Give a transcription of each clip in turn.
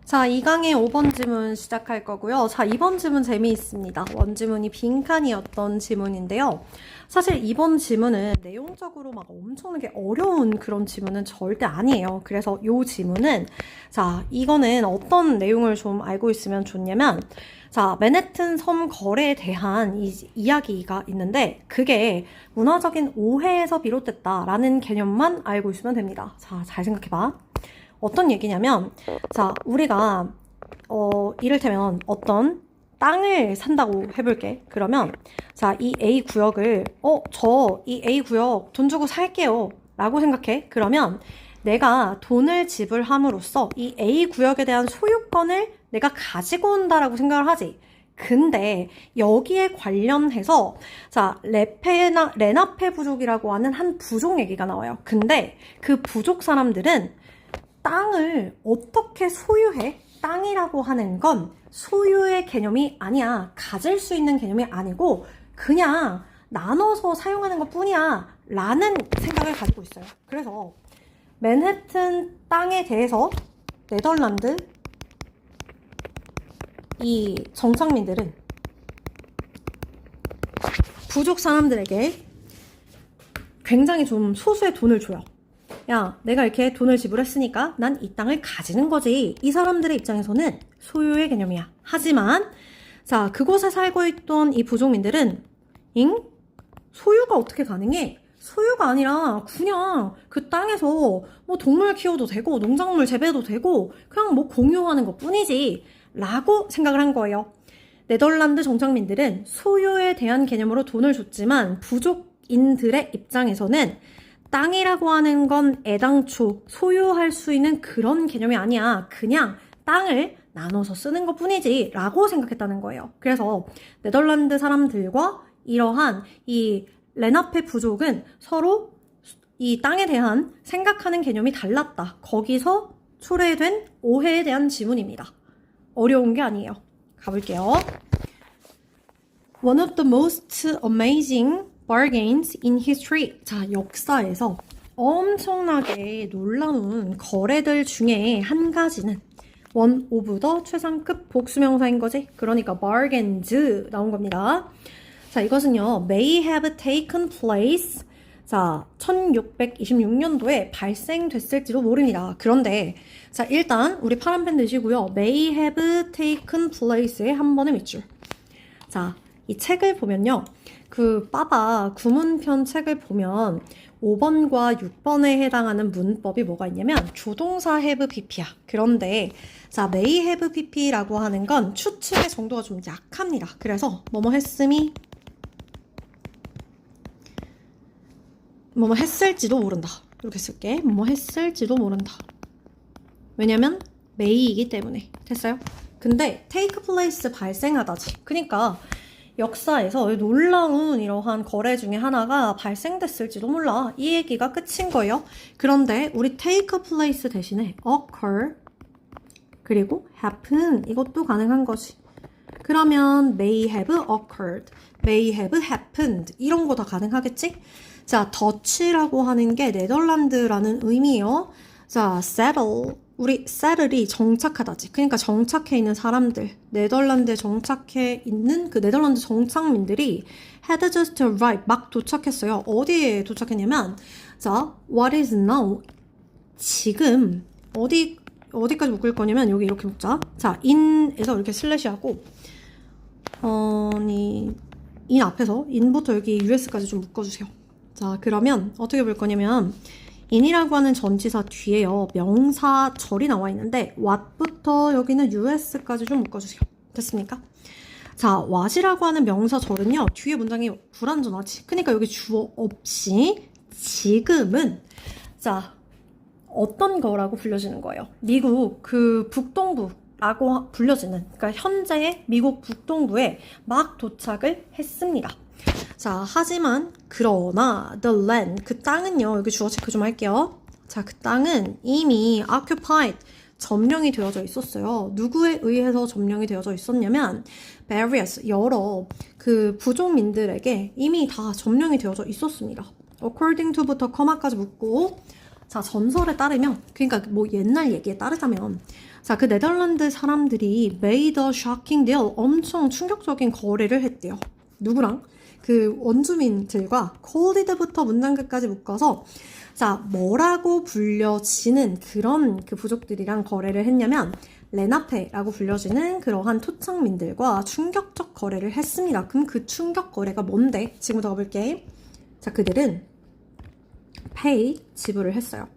자, 2강의 5번 지문 시작할 거고요. 자, 2번 지문 재미있습니다. 원지문이 빈칸이었던 지문인데요. 사실 이번 지문은 내용적으로 막 엄청나게 어려운 그런 지문은 절대 아니에요. 그래서 이 지문은, 자, 이거는 어떤 내용을 좀 알고 있으면 좋냐면, 자, 맨해튼 섬 거래에 대한 이야기가 있는데, 그게 문화적인 오해에서 비롯됐다라는 개념만 알고 있으면 됩니다. 자, 잘 생각해봐. 어떤 얘기냐면, 자, 우리가, 이를테면 어떤 땅을 산다고 해볼게. 그러면, 자, 이 A 구역을, 이 A 구역 돈 주고 살게요. 라고 생각해. 그러면 내가 돈을 지불함으로써 이 A 구역에 대한 소유권을 내가 가지고 온다라고 생각을 하지. 근데 여기에 관련해서 자 레나페 부족이라고 하는 한 부족 얘기가 나와요. 근데 그 부족 사람들은 땅을 어떻게 소유해? 땅이라고 하는 건 소유의 개념이 아니야. 가질 수 있는 개념이 아니고 그냥 나눠서 사용하는 것 뿐이야. 라는 생각을 가지고 있어요. 그래서 맨해튼 땅에 대해서 네덜란드 이 정착민들은 부족 사람들에게 굉장히 좀 소수의 돈을 줘요. 야, 내가 이렇게 돈을 지불했으니까 난 이 땅을 가지는 거지. 이 사람들의 입장에서는 소유의 개념이야. 하지만 자, 그곳에 살고 있던 이 부족민들은 소유가 어떻게 가능해? 소유가 아니라 그냥 그 땅에서 뭐 동물 키워도 되고 농작물 재배도 되고 그냥 뭐 공유하는 것 뿐이지 라고 생각을 한 거예요. 네덜란드 정착민들은 소유에 대한 개념으로 돈을 줬지만 부족인들의 입장에서는 땅이라고 하는 건 애당초 소유할 수 있는 그런 개념이 아니야. 그냥 땅을 나눠서 쓰는 것 뿐이지 라고 생각했다는 거예요. 그래서 네덜란드 사람들과 이러한 이 레나페 부족은 서로 이 땅에 대한 생각하는 개념이 달랐다. 거기서 초래된 오해에 대한 지문입니다. 어려운 게 아니에요. 가볼게요. One of the most amazing bargains in history. 자, 역사에서 엄청나게 놀라운 거래들 중에 한 가지는 one of the 최상급 복수명사인 거지. 그러니까 bargains 나온 겁니다. 자, 이것은요, may have taken place. 자, 1626년도에 발생됐을지도 모릅니다. 그런데, 자, 일단, 우리 파란 펜 드시고요. may have taken place에 한 번의 밑줄. 자, 이 책을 보면요. 그, 빠바 구문편 책을 보면 5번과 6번에 해당하는 문법이 뭐가 있냐면, 조동사 have pp야. 그런데, 자, may have pp라고 하는 건 추측의 정도가 좀 약합니다. 그래서, 뭐뭐 했음이, 뭐뭐 했을지도 모른다. 이렇게 쓸게. 뭐뭐 했을지도 모른다. 왜냐면 may이기 때문에. 됐어요? 근데 take place 발생하다지. 그러니까 역사에서 놀라운 이러한 거래 중에 하나가 발생됐을지도 몰라. 이 얘기가 끝인 거예요. 그런데 우리 take place 대신에 occur 그리고 happen 이것도 가능한 거지. 그러면 may have occurred, may have happened 이런 거 다 가능하겠지? 자, 더치라고 하는 게 네덜란드라는 의미예요. 자, settle. 우리 settle이 정착하다지. 그러니까 정착해 있는 사람들. 네덜란드에 정착해 있는 그 네덜란드 정착민들이 had just arrived. 막 도착했어요. 어디에 도착했냐면, 자, what is now. 지금, 어디까지 묶을 거냐면, 여기 이렇게 묶자. 자, in에서 이렇게 슬래시하고, in 앞에서, in부터 여기 us까지 좀 묶어주세요. 자, 그러면 어떻게 볼 거냐면 in이라고 하는 전치사 뒤에요. 명사절이 나와 있는데 what부터 여기는 us까지 좀 묶어주세요. 됐습니까? 자, what이라고 하는 명사절은요. 뒤에 문장이 불완전하지. 그러니까 여기 주어 없이 지금은 자, 어떤 거라고 불려지는 거예요? 미국 그 북동부라고 불려지는 그러니까 현재의 미국 북동부에 막 도착을 했습니다. 자, 하지만 그러나 the land 그 땅은요. 여기 주어 체크 좀 할게요. 자, 그 땅은 이미 occupied 점령이 되어져 있었어요. 누구에 의해서 점령이 되어져 있었냐면 various 여러 그 부족민들에게 이미 다 점령이 되어져 있었습니다. according to부터 커마까지 묶고 자, 전설에 따르면, 그러니까 뭐 옛날 얘기에 따르자면, 자, 그 네덜란드 사람들이 made a shocking deal, 엄청 충격적인 거래를 했대요. 누구랑? 그 원주민들과 cold부터 문장 끝까지 묶어서, 자, 뭐라고 불려지는 그런 그 부족들이랑 거래를 했냐면, 레나페라고 불려지는 그러한 토착민들과 충격적 거래를 했습니다. 그럼 그 충격 거래가 뭔데? 지금부터 가볼게. 자, 그들은 pay, 지불을 했어요.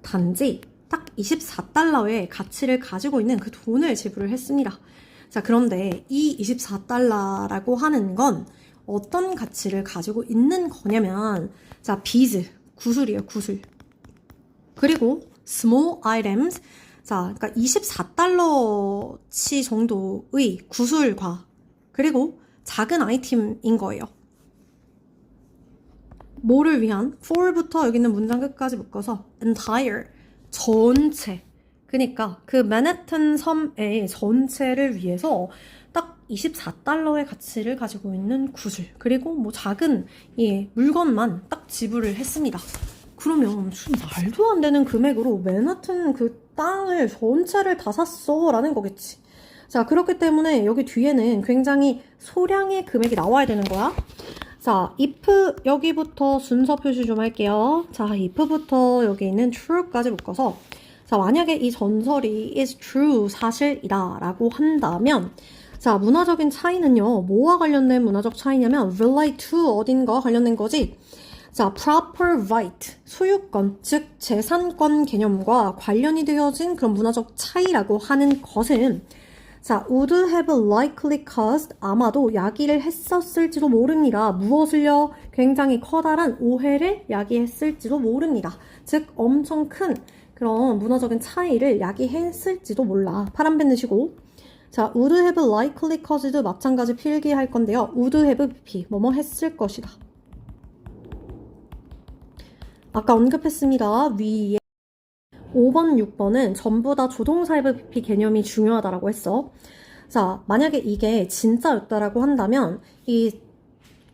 단지 딱 24달러의 가치를 가지고 있는 그 돈을 지불을 했습니다. 자, 그런데 이 24달러라고 하는 건 어떤 가치를 가지고 있는 거냐면, 자, 비즈, 구슬이에요, 구슬. 그리고 small items, 자, 그러니까 24달러치 정도의 구슬과 그리고 작은 아이템인 거예요. 뭐를 위한? for부터 여기 있는 문장 끝까지 묶어서 entire, 전체. 그러니까 그 맨해튼 섬의 전체를 위해서 딱 24달러의 가치를 가지고 있는 구슬, 그리고 뭐 작은 물건만 딱 지불을 했습니다. 그러면 좀 말도 안 되는 금액으로 맨하튼 그 땅을 전체를 다 샀어 라는 거겠지. 자, 그렇기 때문에 여기 뒤에는 굉장히 소량의 금액이 나와야 되는 거야. 자, if 여기부터 순서 표시 좀 할게요. 자, if부터 여기 있는 true까지 묶어서, 자, 만약에 이 전설이 is true, 사실이다 라고 한다면, 자, 문화적인 차이는요, 뭐와 관련된 문화적 차이냐면 relate to, 어딘가와 관련된 거지. 자, proper right, 소유권, 즉 재산권 개념과 관련이 되어진 그런 문화적 차이라고 하는 것은, 자, would have likely caused, 아마도 야기를 했었을지도 모릅니다. 무엇을요? 굉장히 커다란 오해를 야기했을지도 모릅니다. 즉 엄청 큰 그런 문화적인 차이를 야기했을지도 몰라. 파란펜 넣으시고, 자, would have likely caused도 마찬가지 필기할 건데요. would have BP, 뭐뭐 했을 것이다. 아까 언급했습니다. 위에 5번, 6번은 전부 다 조동사의 BP 개념이 중요하다라고 했어. 자, 만약에 이게 진짜였다라고 한다면 이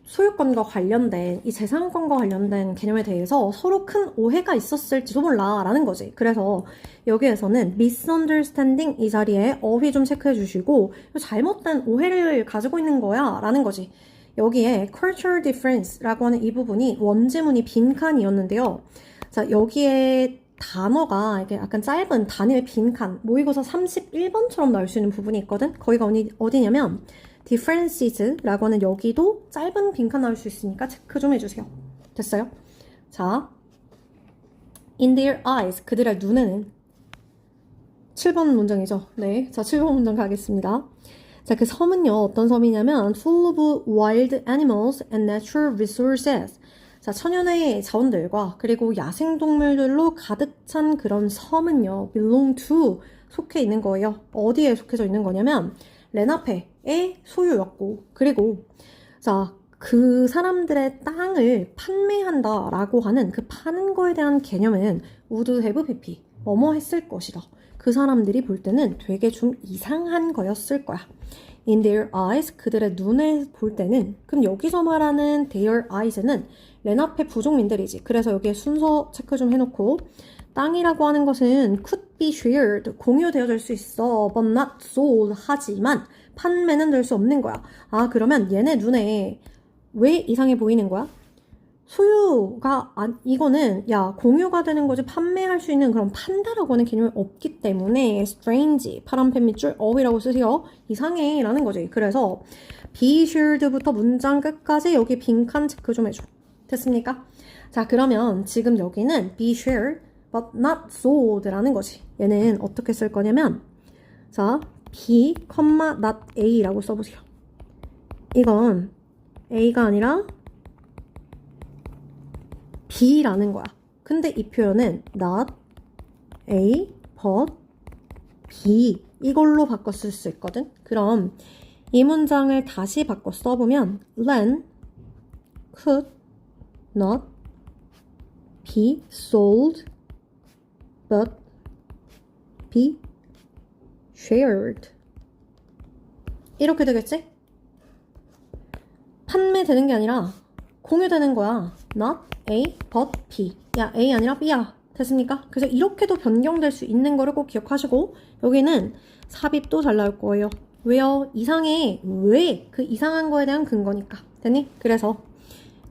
소유권과 관련된, 이 재산권과 관련된 개념에 대해서 서로 큰 오해가 있었을지도 몰라 라는 거지. 그래서 여기에서는 misunderstanding 이 자리에 어휘 좀 체크해 주시고 잘못된 오해를 가지고 있는 거야 라는 거지. 여기에 cultural difference라고 하는 이 부분이 원지문이 빈칸이었는데요. 자, 여기에 단어가 이게 약간 짧은 단일 빈칸, 모의고사 31번처럼 나올 수 있는 부분이 있거든? 거기가 어디냐면 differences라고 하는 여기도 짧은 빈칸 나올 수 있으니까 체크 좀 해주세요. 됐어요? 자, in their eyes, 그들의 눈에는 7번 문장이죠. 네, 자, 7번 문장 가겠습니다. 자, 그 섬은요, 어떤 섬이냐면 full of wild animals and natural resources. 자, 천연의 자원들과 그리고 야생동물들로 가득 찬 그런 섬은요, belong to, 속해 있는 거예요. 어디에 속해져 있는 거냐면 레나페의 소유였고, 그리고 자, 그 사람들의 땅을 판매한다라고 하는 그 파는 거에 대한 개념은 would have BP, 뭐뭐 했을 것이다. 그 사람들이 볼 때는 되게 좀 이상한 거였을 거야. In their eyes, 그들의 눈에 볼 때는, 그럼 여기서 말하는 their eyes는 레나페 부족민들이지. 그래서 여기에 순서 체크 좀 해놓고, 땅이라고 하는 것은 could be shared, 공유되어질 수 있어, but not sold, 하지만 판매는 될 수 없는 거야. 아, 그러면 얘네 눈에 왜 이상해 보이는 거야? 소유가, 이거는, 야, 공유가 되는 거지 판매할 수 있는 그런 판다라고 하는 개념이 없기 때문에 strange, 파란펜 밑줄 어휘라고 쓰세요. 이상해 라는 거지. 그래서 be shared부터 문장 끝까지 여기 빈칸 체크 좀 해줘. 됐습니까? 자, 그러면 지금 여기는 be shared but not sold 라는 거지. 얘는 어떻게 쓸 거냐면, 자, be, not a라고 써보세요. 이건 a가 아니라 B라는 거야. 근데 이 표현은 not A, but B 이걸로 바꿔 쓸 수 있거든. 그럼 이 문장을 다시 바꿔 써보면 Len could not be sold but be shared. 이렇게 되겠지? 판매되는 게 아니라 공유되는 거야. Not A, but B. 야, A 아니라 B야. 됐습니까? 그래서 이렇게도 변경될 수 있는 거를 꼭 기억하시고 여기는 삽입도 잘 나올 거예요. 왜요? 이상해. 왜? 그 이상한 거에 대한 근거니까. 됐니? 그래서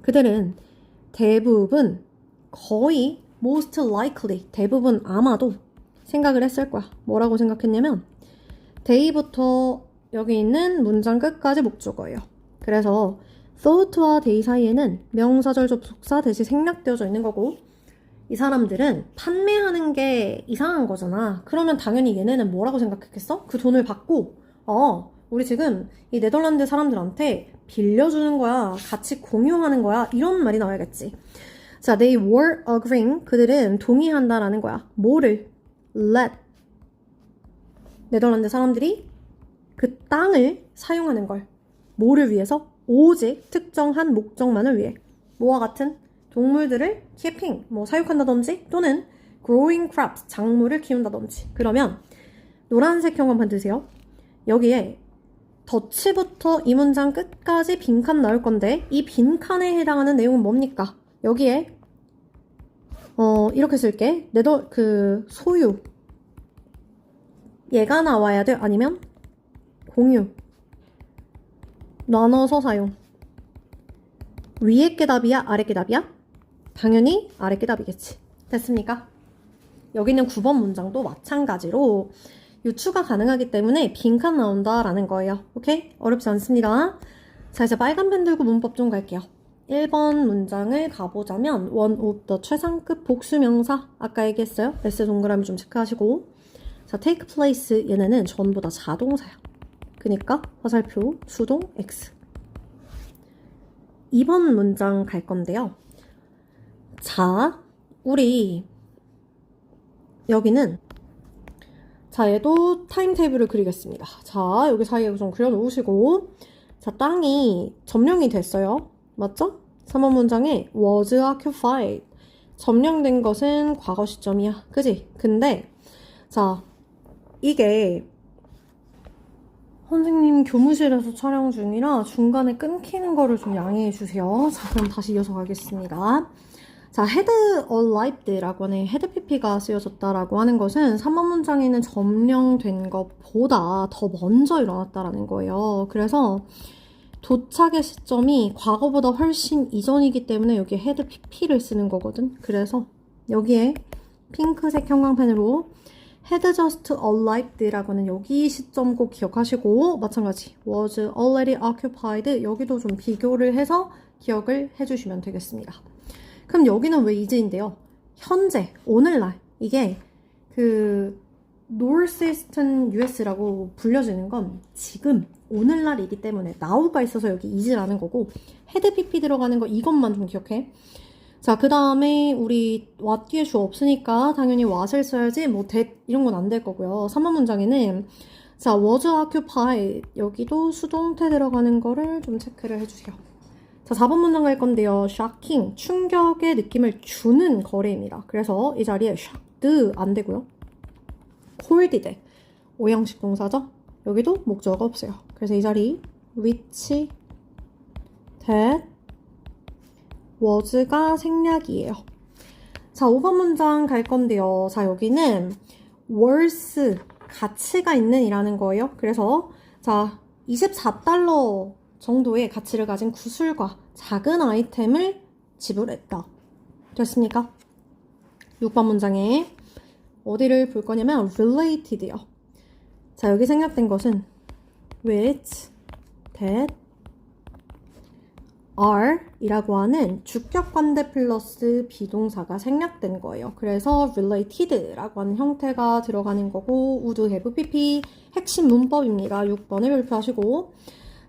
그들은 대부분 거의 most likely 대부분 아마도 생각을 했을 거야. 뭐라고 생각했냐면 day부터 여기 있는 문장 끝까지 목적어예요. 그래서 thought와 day 사이에는 명사절 접속사 대신 생략되어져 있는 거고 이 사람들은 판매하는 게 이상한 거잖아. 그러면 당연히 얘네는 뭐라고 생각했겠어? 그 돈을 받고 우리 지금 이 네덜란드 사람들한테 빌려주는 거야. 같이 공유하는 거야. 이런 말이 나와야겠지. 자, they were agreeing. 그들은 동의한다라는 거야. 뭐를? let. 네덜란드 사람들이 그 땅을 사용하는 걸. 뭐를 위해서? 오직 특정한 목적만을 위해. 뭐와 같은? 동물들을 keeping, 사육한다든지 또는 growing crops, 작물을 키운다든지. 그러면 노란색 형광판 드세요. 여기에 덧치부터 이 문장 끝까지 빈칸 나올 건데 이 빈칸에 해당하는 내용은 뭡니까? 여기에 이렇게 쓸게. 소유 얘가 나와야 돼? 아니면 공유 나눠서 사용. 위에 게 답이야? 아래 게 답이야? 당연히 아래 게 답이겠지. 됐습니까? 여기는 9번 문장도 마찬가지로 유추가 가능하기 때문에 빈칸 나온다라는 거예요. 오케이? 어렵지 않습니다. 자, 이제 빨간 펜 들고 문법 좀 갈게요. 1번 문장을 가보자면 one of the 최상급 복수명사 아까 얘기했어요. S 동그라미 좀 체크하시고 자, take place 얘네는 전부 다 자동사야. 그니까 화살표 수동 X 2번 문장 갈 건데요. 자, 우리 여기는 자, 얘도 타임테이블을 그리겠습니다. 자, 여기 사이에 좀 그려놓으시고 자, 땅이 점령이 됐어요. 맞죠? 3번 문장에 was occupied 점령된 것은 과거 시점이야. 그지? 근데 자, 이게 선생님 교무실에서 촬영 중이라 중간에 끊기는 거를 좀 양해해 주세요. 자, 그럼 다시 이어서 가겠습니다. 자, had arrived라고 하는 had pp가 쓰여졌다라고 하는 것은 3번 문장에는 점령된 것보다 더 먼저 일어났다라는 거예요. 그래서 도착의 시점이 과거보다 훨씬 이전이기 때문에 여기에 had pp를 쓰는 거거든. 그래서 여기에 핑크색 형광펜으로 had just arrived라고 하는 여기 시점 꼭 기억하시고 마찬가지 was already occupied 여기도 좀 비교를 해서 기억을 해주시면 되겠습니다. 그럼 여기는 왜 이제인데요? 현재, 오늘날 이게 그 Northeastern US라고 불려지는 건 지금 오늘날이기 때문에 now가 있어서 여기 is라는 거고 had pp 들어가는 거 이것만 좀 기억해. 자, 그 다음에 우리 what 뒤에 주 없으니까 당연히 what을 써야지 that 이런 건 안 될 거고요. 3번 문장에는 자, was occupied 여기도 수동태 들어가는 거를 좀 체크를 해주세요. 자, 4번 문장 갈 건데요. shocking, 충격의 느낌을 주는 거래입니다. 그래서 이 자리에 shocked 안 되고요. cold 돼. 오형식 동사죠? 여기도 목적어가 없어요. 그래서 이 자리 which, that, was가 생략이에요. 자, 5번 문장 갈 건데요. 자, 여기는 worth, 가치가 있는 이라는 거예요. 그래서 자, 24달러 정도의 가치를 가진 구슬과 작은 아이템을 지불했다. 됐습니까? 6번 문장에 어디를 볼 거냐면 related요. 자, 여기 생략된 것은 which, that, are 이라고 하는 주격 관대 플러스 비동사가 생략된 거예요. 그래서 related라고 하는 형태가 들어가는 거고 would have pp 핵심 문법입니다. 6번을 발표하시고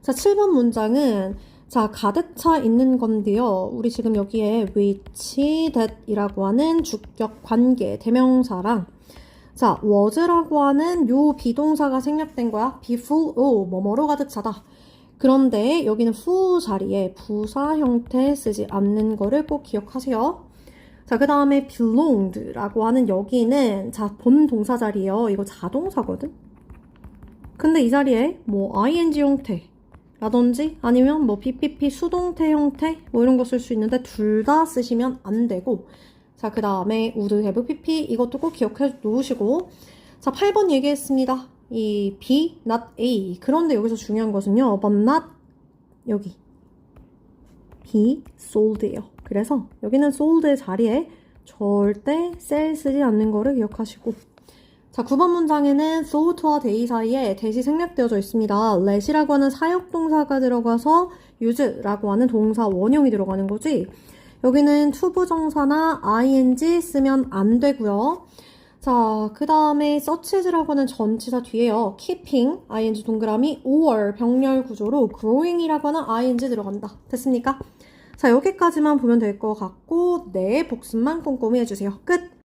자, 7번 문장은 자, 가득 차 있는 건데요. 우리 지금 여기에 which, that 이라고 하는 주격 관계 대명사랑 자, was라고 하는 요 비동사가 생략된 거야. be full of 뭐뭐로 가득 차다. 그런데 여기는 full 자리에 부사 형태 쓰지 않는 거를 꼭 기억하세요. 자, 그 다음에 belonged라고 하는 여기는 자, 본 동사 자리에요. 이거 자동사거든. 근데 이 자리에 ing 형태 라든지 아니면 BPP 수동태 형태 이런 거 쓸 수 있는데 둘 다 쓰시면 안 되고 자, 그 다음에 would have pp 이것도 꼭 기억해 놓으시고 자, 8번 얘기했습니다. 이 B, not A. 그런데 여기서 중요한 것은요. but not 여기 be sold예요. 그래서 여기는 sold의 자리에 절대 sell 쓰지 않는 거를 기억하시고 자, 9번 문장에는 thought와 day 사이에 대시 생략되어져 있습니다. let이라고 하는 사역동사가 들어가서 use라고 하는 동사 원형이 들어가는 거지. 여기는 투부정사나 ing 쓰면 안 되고요. 자, 그 다음에 searches라고 하는 전치사 뒤에요. keeping, ing 동그라미, or 병렬 구조로 growing이라고 하는 ing 들어간다. 됐습니까? 자, 여기까지만 보면 될 것 같고 네, 복습만 꼼꼼히 해주세요. 끝!